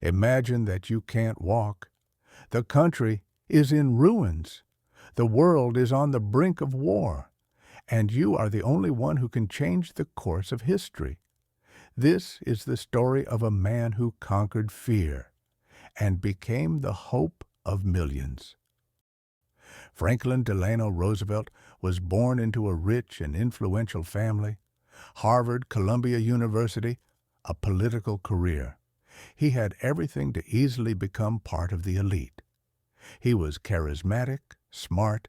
Imagine that you can't walk. The country is in ruins. The world is on the brink of war, and you are the only one who can change the course of history. This is the story of a man who conquered fear and became the hope of millions. Franklin Delano Roosevelt was born into a rich and influential family. Harvard, Columbia University, a political career. He had everything to easily become part of the elite. He was charismatic, smart,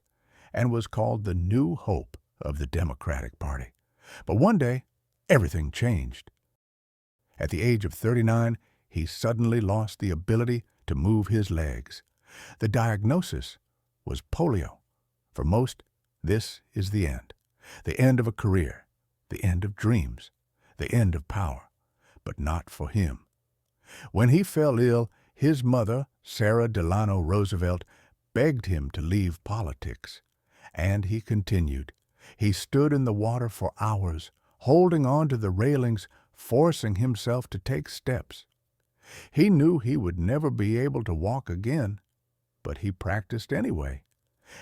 and was called the New Hope of the Democratic Party. But one day, everything changed. At the age of 39, he suddenly lost the ability to move his legs. The diagnosis was polio. For most, this is the end of a career, the end of dreams, the end of power, but not for him. When he fell ill, his mother, Sarah Delano Roosevelt, begged him to leave politics. And he continued. He stood in the water for hours, holding on to the railings, forcing himself to take steps. He knew he would never be able to walk again, but he practiced anyway.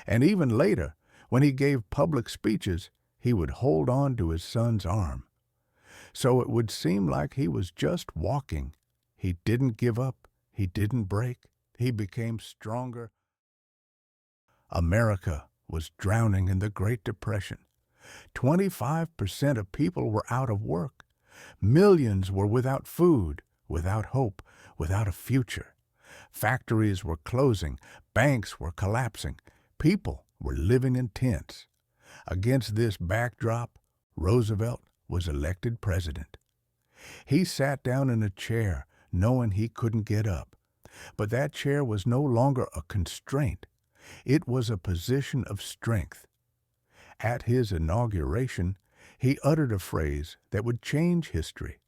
And even later, when he gave public speeches, he would hold on to his son's arm. So it would seem like he was just walking. He didn't give up. He didn't break. He became stronger. America was drowning in the Great Depression. 25% of people were out of work. Millions were without food, without hope, without a future. Factories were closing. Banks were collapsing. People were living in tents. Against this backdrop, Roosevelt was elected president. He sat down in a chair, knowing he couldn't get up. But that chair was no longer a constraint. It was a position of strength. At his inauguration, he uttered a phrase that would change history.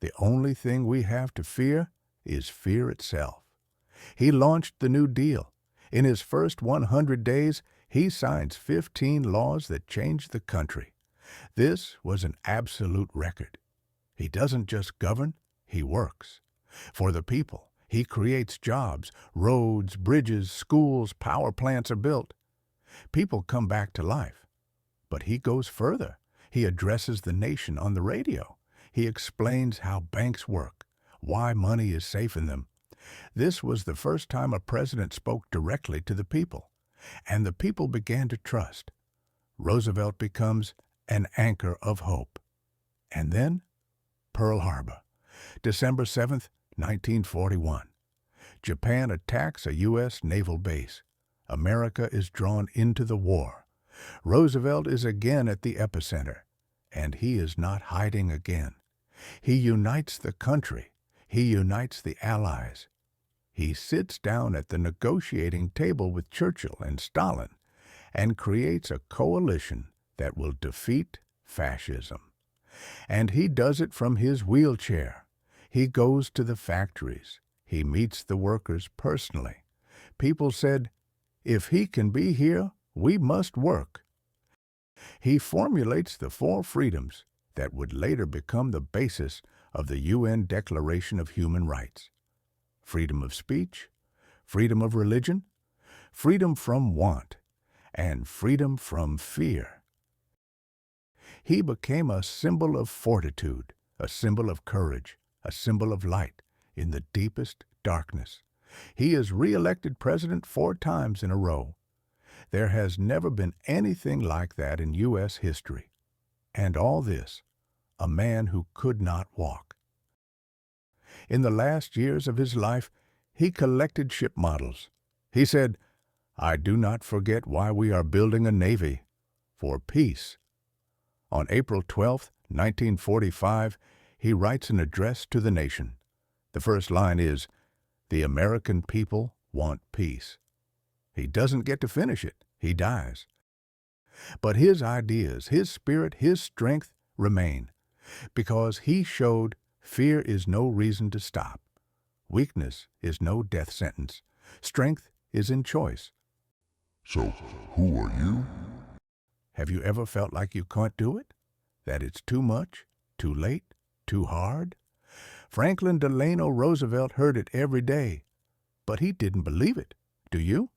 The only thing we have to fear is fear itself. He launched the New Deal. In his first 100 days, he signs 15 laws that changed the country. This was an absolute record. He doesn't just govern, he works. For the people, he creates jobs. Roads, bridges, schools, power plants are built. People come back to life. But he goes further. He addresses the nation on the radio. He explains how banks work, why money is safe in them. This was the first time a president spoke directly to the people, and the people began to trust. Roosevelt becomes an anchor of hope. And then, Pearl Harbor, December 7th, 1941. Japan attacks a U.S. naval base. America is drawn into the war. Roosevelt is again at the epicenter, and he is not hiding again. He unites the country. He unites the Allies. He sits down at the negotiating table with Churchill and Stalin and creates a coalition that will defeat fascism. And he does it from his wheelchair. He goes to the factories. He meets the workers personally. People said, "If he can be here, we must work." He formulates the 4 freedoms that would later become the basis of the UN Declaration of Human Rights. Freedom of speech, freedom of religion, freedom from want, and freedom from fear. He became a symbol of fortitude, a symbol of courage, a symbol of light in the deepest darkness. He is re-elected president 4 times in a row. There has never been anything like that in U.S. history. And all this, a man who could not walk. In the last years of his life, he collected ship models. He said, "I do not forget why we are building a navy, for peace." On April 12, 1945, he writes an address to the nation. The first line is, "The American people want peace." He doesn't get to finish it. He dies. But his ideas, his spirit, his strength remain, because he showed fear is no reason to stop. Weakness is no death sentence. Strength is in choice. So, who are you? Have you ever felt like you can't do it? That it's too much, too late, too hard? Franklin Delano Roosevelt heard it every day, but he didn't believe it. Do you?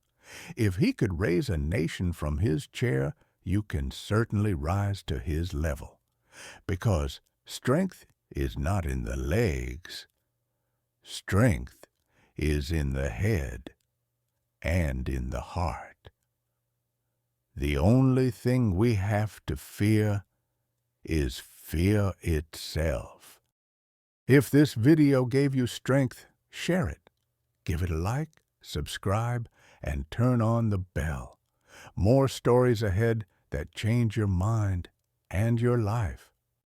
If he could raise a nation from his chair, you can certainly rise to his level. Because strength is not in the legs. Strength is in the head and in the heart. The only thing we have to fear is fear itself. If this video gave you strength, share it. Give it a like, subscribe, and turn on the bell. More stories ahead that change your mind and your life.